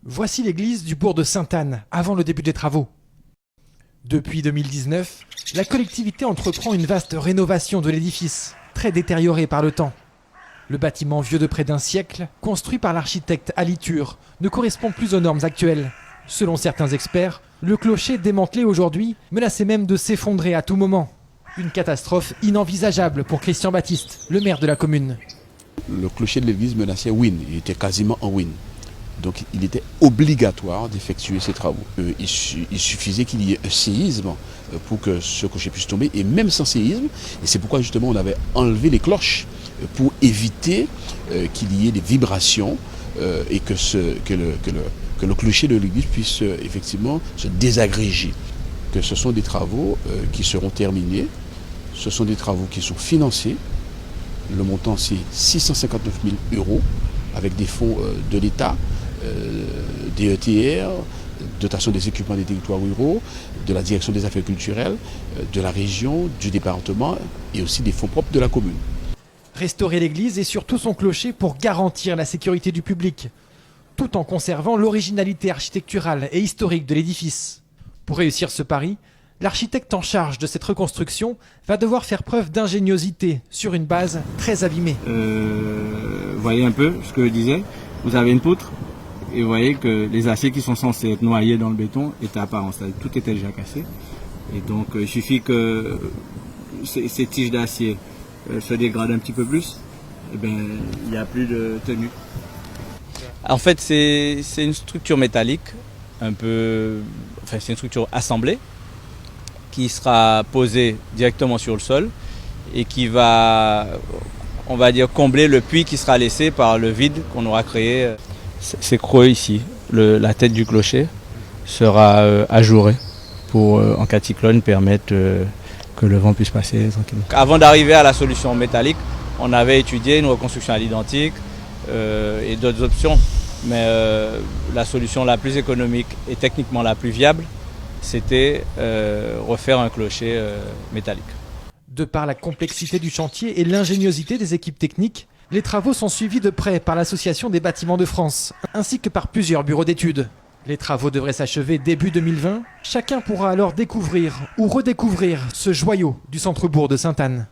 Voici l'église du bourg de Sainte-Anne, avant le début des travaux. Depuis 2019, la collectivité entreprend une vaste rénovation de l'édifice, très détérioré par le temps. Le bâtiment vieux de près d'un siècle, construit par l'architecte Aliture, ne correspond plus aux normes actuelles. Selon certains experts, le clocher démantelé aujourd'hui menaçait même de s'effondrer à tout moment. Une catastrophe inenvisageable pour Christian Baptiste, le maire de la commune. Le clocher de l'église menaçait ruine, il était quasiment en ruine. Donc il était obligatoire d'effectuer ces travaux. Il suffisait qu'il y ait un séisme pour que ce clocher puisse tomber, et même sans séisme, et c'est pourquoi justement on avait enlevé les cloches pour éviter qu'il y ait des vibrations et que le clocher de l'église puisse effectivement se désagréger. Que ce sont des travaux qui seront terminés, ce sont des travaux qui sont financés. Le montant c'est 659 000 € avec des fonds de l'État, DETR, dotation des équipements des territoires ruraux, de la direction des affaires culturelles, de la région, du département et aussi des fonds propres de la commune. Restaurer l'église et surtout son clocher pour garantir la sécurité du public, tout en conservant l'originalité architecturale et historique de l'édifice. Pour réussir ce pari, l'architecte en charge de cette reconstruction va devoir faire preuve d'ingéniosité sur une base très abîmée. Vous voyez un peu ce que je disais, vous avez une poutre et vous voyez que les aciers qui sont censés être noyés dans le béton étaient apparents, tout était déjà cassé. Et donc il suffit que ces tiges d'acier se dégradent un petit peu plus, et bien il n'y a plus de tenue. En fait c'est une structure métallique, c'est une structure assemblée qui sera posée directement sur le sol et qui va, on va dire, combler le puits qui sera laissé par le vide qu'on aura créé. C'est creux ici, la tête du clocher sera ajourée pour, en cas de cyclone, permettre que le vent puisse passer tranquillement. Avant d'arriver à la solution métallique, on avait étudié une reconstruction à l'identique et d'autres options. Mais la solution la plus économique et techniquement la plus viable, c'était refaire un clocher métallique. De par la complexité du chantier et l'ingéniosité des équipes techniques, les travaux sont suivis de près par l'Association des bâtiments de France, ainsi que par plusieurs bureaux d'études. Les travaux devraient s'achever début 2020. Chacun pourra alors découvrir ou redécouvrir ce joyau du centre-bourg de Sainte-Anne.